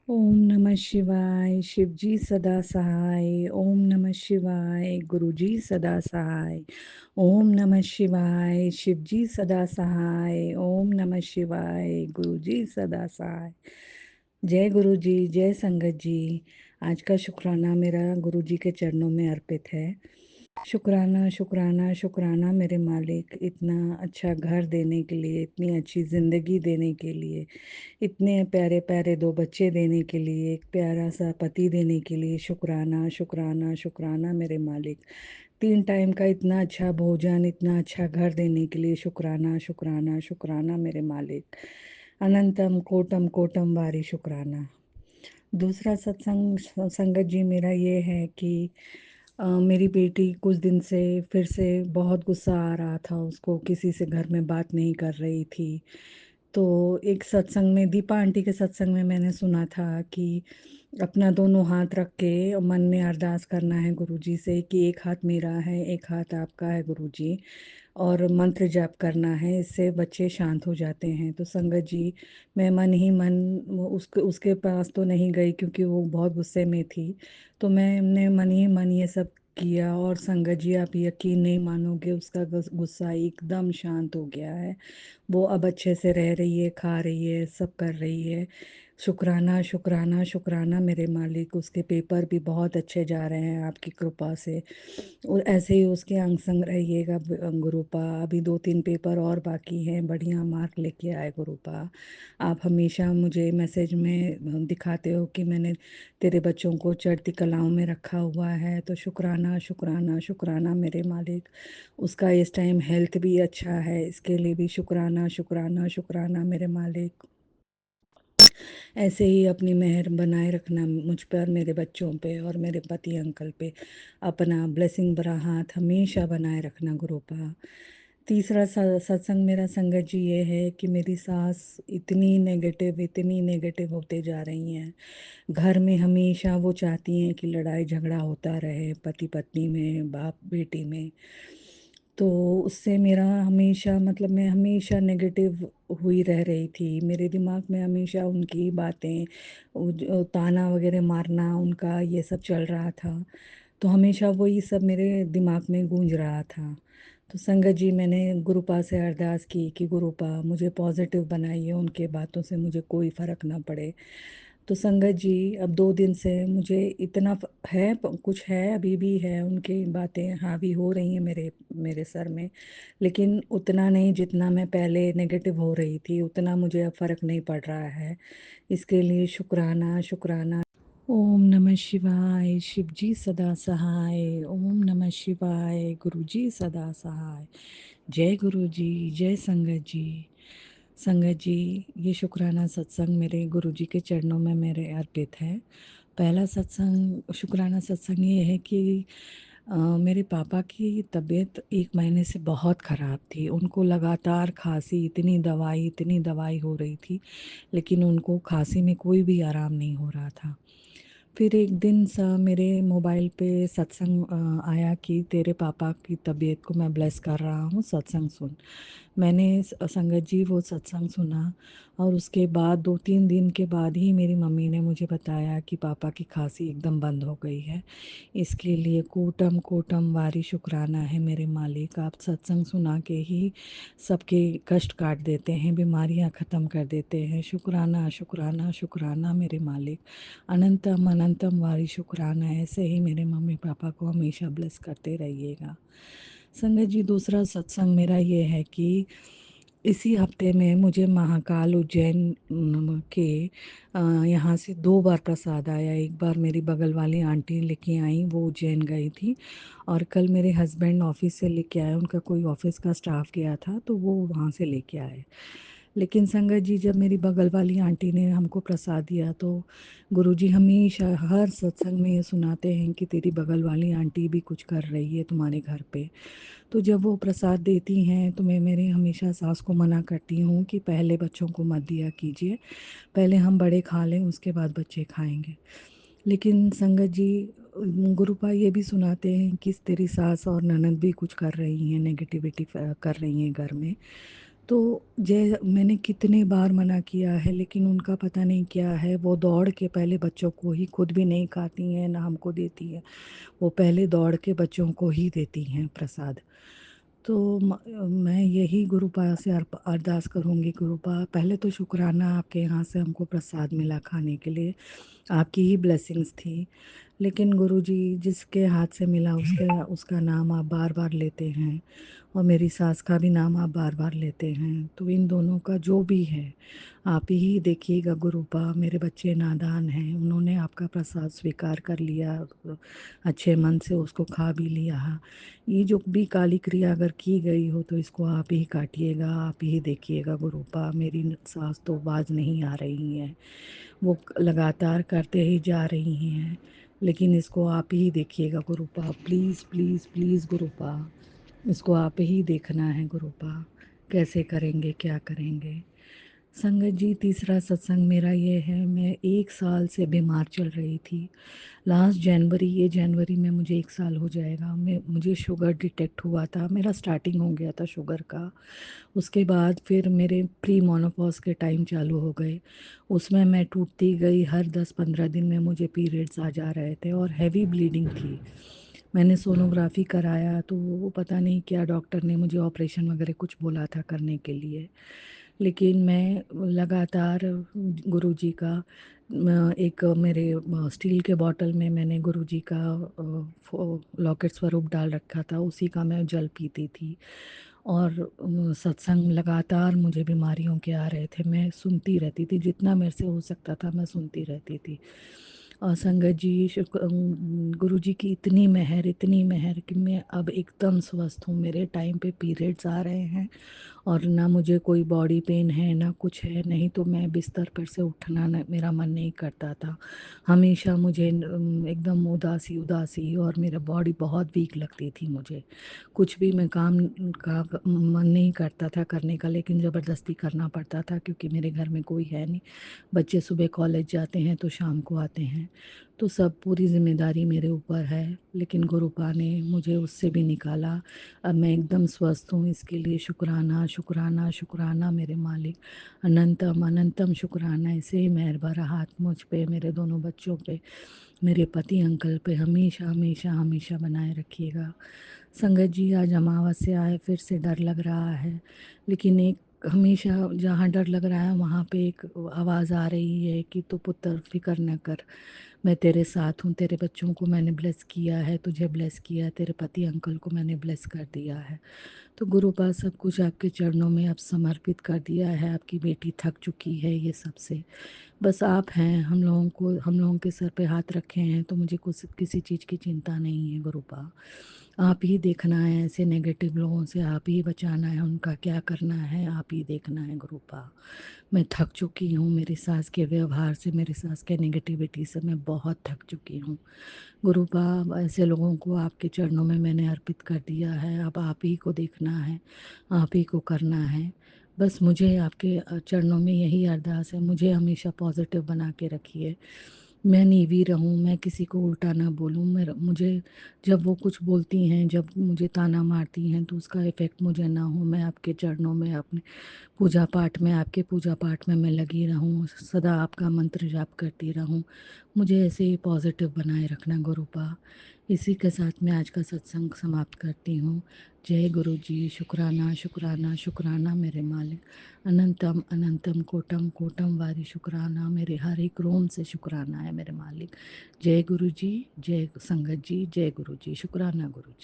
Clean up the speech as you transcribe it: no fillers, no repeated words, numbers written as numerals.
ओम नमः शिवाय, शिव जी सदा सहाय। ओम नमः शिवाय, गुरु जी सदा सहाय। ओम नमः शिवाय, शिव जी सदा सहाय। ओम नमः शिवाय, गुरु जी सदा सहाय। जय गुरु जी, जय संगत जी। आज का शुक्राना मेरा गुरु जी के चरणों में अर्पित है। शुक्राना शुक्राना शुक्राना मेरे मालिक, इतना अच्छा घर देने के लिए, इतनी अच्छी ज़िंदगी देने के लिए, इतने प्यारे प्यारे दो बच्चे देने के लिए, एक प्यारा सा पति देने के लिए। शुक्राना शुक्राना शुक्राना मेरे मालिक। 3 टाइम का इतना अच्छा भोजन, इतना अच्छा घर देने के लिए शुक्राना शुक्राना शुक्राना मेरे मालिक। अनंतम कोटम कोटम वारी शुक्राना। दूसरा सत्संग संगत जी मेरा ये है कि मेरी बेटी कुछ दिन से फिर से बहुत गुस्सा आ रहा था उसको, किसी से घर में बात नहीं कर रही थी। तो एक सत्संग में, दीपा आंटी के सत्संग में मैंने सुना था कि अपना दोनों हाथ रख के मन में अरदास करना है गुरुजी से कि एक हाथ मेरा है, एक हाथ आपका है गुरुजी, और मंत्र जाप करना है, इससे बच्चे शांत हो जाते हैं। तो संगत जी, मैं मन ही मन उसके उसके पास तो नहीं गई क्योंकि वो बहुत गुस्से में थी। तो मैंने मन ही मन ये सब किया, और संगत जी आप यकीन नहीं मानोगे, उसका गुस्सा एकदम शांत हो गया है। वो अब अच्छे से रह रही है, खा रही है, सब कर रही है। शुक्राना शुक्राना शुक्राना मेरे मालिक। उसके पेपर भी बहुत अच्छे जा रहे हैं आपकी कृपा से, और ऐसे ही उसके अंग संग रहिएगा गुरुपा। अभी 2-3 पेपर और बाकी हैं, बढ़िया मार्क लेके आए गुरुपा। आप हमेशा मुझे मैसेज में दिखाते हो कि मैंने तेरे बच्चों को चढ़ती कलाओं में रखा हुआ है। तो शुक्राना शुक्राना शुक्राना मेरे मालिक। उसका इस टाइम हेल्थ भी अच्छा है, इसके लिए भी शुक्राना शुक्राना शुक्राना मेरे मालिक। ऐसे ही अपनी मेहर बनाए रखना मुझ पर, मेरे बच्चों पे और मेरे पति अंकल पे। अपना ब्लेसिंग भरा हाथ हमेशा बनाए रखना गुरुपा। तीसरा सत्संग मेरा संगत जी ये है कि मेरी सास इतनी नेगेटिव होते जा रही हैं। घर में हमेशा वो चाहती हैं कि लड़ाई झगड़ा होता रहे, पति पत्नी में, बाप बेटी में। तो उससे मेरा हमेशा, मतलब मैं हमेशा नेगेटिव हुई रह रही थी। मेरे दिमाग में हमेशा उनकी बातें, ताना वगैरह मारना उनका, ये सब चल रहा था। तो हमेशा वही सब मेरे दिमाग में गूंज रहा था। तो संगत जी, मैंने गुरुपा से अरदास की कि गुरुपा मुझे पॉजिटिव बनाइए, उनके बातों से मुझे कोई फ़र्क ना पड़े। तो संगत जी, अब 2 दिन से मुझे इतना है, कुछ है, अभी भी है, उनकी बातें हावी हो रही हैं मेरे मेरे सर में। लेकिन उतना नहीं जितना मैं पहले नेगेटिव हो रही थी, उतना मुझे अब फ़र्क नहीं पड़ रहा है। इसके लिए शुक्राना शुक्राना। ओम नमः शिवाय, शिव जी सदा सहाय। ओम नमः शिवाय, गुरु जी सदा सहाय। जय गुरु जी, जय संगत जी। संगत जी, ये शुक्राना सत्संग मेरे गुरु जी के चरणों में मेरे अर्पित है। पहला सत्संग, शुक्राना सत्संग ये है कि मेरे पापा की तबीयत 1 महीने से बहुत ख़राब थी। उनको लगातार खाँसी, इतनी दवाई हो रही थी, लेकिन उनको खाँसी में कोई भी आराम नहीं हो रहा था। फिर एक दिन सा मेरे मोबाइल पे सत्संग आया कि तेरे पापा की तबीयत को मैं ब्लेस कर रहा हूँ, सत्संग सुन। मैंने संगत जी वो सत्संग सुना, और उसके बाद 2-3 दिन के बाद ही मेरी मम्मी ने मुझे बताया कि पापा की खांसी एकदम बंद हो गई है। इसके लिए कोटम कोटम वारी शुक्राना है मेरे मालिक। आप सत्संग सुना के ही सबके कष्ट काट देते हैं, बीमारियां ख़त्म कर देते हैं। शुक्राना शुक्राना शुक्राना मेरे मालिक। अनंतम अनंतम वारी शुक्राना। ऐसे ही मेरे मम्मी पापा को हमेशा ब्लेस करते रहिएगा। संगत जी, दूसरा सत्संग मेरा ये है कि इसी हफ्ते में मुझे महाकाल उज्जैन के यहाँ से 2 बार प्रसाद आया। एक बार मेरी बगल वाली आंटी लेके आई, वो उज्जैन गई थी, और कल मेरे हस्बैंड ऑफिस से लेके आए, उनका कोई ऑफिस का स्टाफ गया था तो वो वहाँ से लेके आए। लेकिन संगत जी, जब मेरी बगल वाली आंटी ने हमको प्रसाद दिया तो गुरुजी हमेशा हर सत्संग में ये सुनाते हैं कि तेरी बगल वाली आंटी भी कुछ कर रही है तुम्हारे घर पे। तो जब वो प्रसाद देती हैं तो मैं मेरे हमेशा सास को मना करती हूँ कि पहले बच्चों को मत दिया कीजिए, पहले हम बड़े खा लें, उसके बाद बच्चे खाएंगे। लेकिन संगत जी, गुरुपा ये भी सुनाते हैं कि तेरी सास और ननद भी कुछ कर रही हैं, नेगेटिविटी कर रही हैं घर में। तो जे मैंने कितनी बार मना किया है, लेकिन उनका पता नहीं क्या है, वो दौड़ के पहले बच्चों को ही, खुद भी नहीं खाती हैं, ना हमको देती हैं। वो पहले दौड़ के बच्चों को ही देती हैं प्रसाद। तो मैं यही गुरुपा से अरदास करूँगी, गुरुपा पहले तो शुक्राना आपके यहाँ से हमको प्रसाद मिला खाने के लिए, आपकी ही ब्लेसिंग्स थी। लेकिन गुरुजी जिसके हाथ से मिला उसका नाम आप बार-बार लेते हैं, और मेरी सास का भी नाम आप बार-बार लेते हैं। तो इन दोनों का जो भी है, आप ही देखिएगा गुरुपा। मेरे बच्चे नादान हैं, उन्होंने आपका प्रसाद स्वीकार कर लिया, अच्छे मन से उसको खा भी लिया। ये जो भी काली क्रिया अगर की गई हो तो इसको आप ही काटिएगा, आप ही देखिएगा गुरुपा। मेरी सास तो बाज नहीं आ रही हैं, वो लगातार करते ही जा रही हैं, लेकिन इसको आप ही देखिएगा गुरुपा। प्लीज़ प्लीज़ प्लीज़ गुरुपा, इसको आप ही देखना है गुरुपा, कैसे करेंगे, क्या करेंगे। संगत जी, तीसरा सत्संग मेरा ये है, मैं 1 साल से बीमार चल रही थी। लास्ट जनवरी, ये जनवरी में मुझे 1 साल हो जाएगा। मुझे शुगर डिटेक्ट हुआ था, मेरा स्टार्टिंग हो गया था शुगर का। उसके बाद फिर मेरे प्री मोनोपॉज़ के टाइम चालू हो गए। उसमें मैं टूटती गई, हर 10-15 दिन में मुझे पीरियड्स आ जा रहे थे और हेवी ब्लीडिंग थी। मैंने सोनोग्राफ़ी कराया तो वो पता नहीं क्या डॉक्टर ने मुझे ऑपरेशन वग़ैरह कुछ बोला था करने के लिए। लेकिन मैं लगातार गुरुजी का एक मेरे स्टील के बॉटल में मैंने गुरुजी का लॉकेट स्वरूप डाल रखा था, उसी का मैं जल पीती थी। और सत्संग लगातार मुझे बीमारियों के आ रहे थे, मैं सुनती रहती थी, जितना मेरे से हो सकता था मैं सुनती रहती थी। और संगत जी, गुरुजी की इतनी मेहर कि मैं अब एकदम स्वस्थ हूँ। मेरे टाइम पे पीरियड्स आ रहे हैं और ना मुझे कोई बॉडी पेन है, ना कुछ है, नहीं तो मैं बिस्तर पर से उठना न मेरा मन नहीं करता था। हमेशा मुझे एकदम उदासी और मेरा बॉडी बहुत वीक लगती थी मुझे। कुछ भी मैं काम का मन नहीं करता था करने का, लेकिन ज़बरदस्ती करना पड़ता था क्योंकि मेरे घर में कोई है नहीं। बच्चे सुबह कॉलेज जाते हैं तो शाम को आते हैं, तो सब पूरी ज़िम्मेदारी मेरे ऊपर है। लेकिन गुरुपा ने मुझे उससे भी निकाला। अब मैं एकदम स्वस्थ हूँ, इसके लिए शुक्राना, शुक्राना, शुक्राना मेरे मालिक। अनंतम, अनंतम शुक्राना। ऐसे ही मेहर भरा हाथ मुझ पे, मेरे दोनों बच्चों पे, मेरे पति अंकल पे हमेशा, हमेशा, हमेशा बनाए रखिएगा। संगत जी, आज अमावस्या है, फिर से डर लग रहा है, लेकिन एक हमेशा जहाँ डर लग रहा है वहाँ पे एक आवाज़ आ रही है कि तू पुत्र फ़िक्र न कर, मैं तेरे साथ हूँ। तेरे बच्चों को मैंने ब्लेस किया है, तुझे ब्लेस किया है, तेरे पति अंकल को मैंने ब्लेस कर दिया है। तो गुरुपाद सब कुछ आपके चरणों में अब समर्पित कर दिया है। आपकी बेटी थक चुकी है ये सब से। बस आप हैं, हम लोगों के सर पे हाथ रखे हैं तो मुझे कुछ किसी चीज़ की चिंता नहीं है गुरुपा। आप ही देखना है, ऐसे नेगेटिव लोगों से आप ही बचाना है, उनका क्या करना है आप ही देखना है गुरुपा। मैं थक चुकी हूँ, मेरी सास के व्यवहार से, मेरी सास के नेगेटिविटी से मैं बहुत थक चुकी हूँ। गुरुपा, ऐसे लोगों को आपके चरणों में मैंने अर्पित कर दिया है, अब आप ही को देखना है, आप ही को करना है। बस मुझे आपके चरणों में यही अरदास है, मुझे हमेशा पॉजिटिव बना के रखिए। मैं नीवी रहूँ, मैं किसी को उल्टा ना बोलूँ। मुझे जब वो कुछ बोलती हैं, जब मुझे ताना मारती हैं, तो उसका इफ़ेक्ट मुझे ना हो। मैं आपके चरणों में, अपने पूजा पाठ में, आपके पूजा पाठ में मैं लगी रहूँ, सदा आपका मंत्र जाप करती रहूँ। मुझे ऐसे ही पॉजिटिव बनाए रखना गुरुपा। इसी के साथ मैं आज का सत्संग समाप्त करती हूँ। जय गुरु जी। शुक्राना, शुक्राना, शुक्राना मेरे मालिक। अनंतम, अनंतम, कोटम, कोटम वारी शुक्राना। मेरे हर एक रोम से शुक्राना है मेरे मालिक। जय गुरु जी, जय संगत जी, जय गुरु जी। शुक्राना गुरु जी।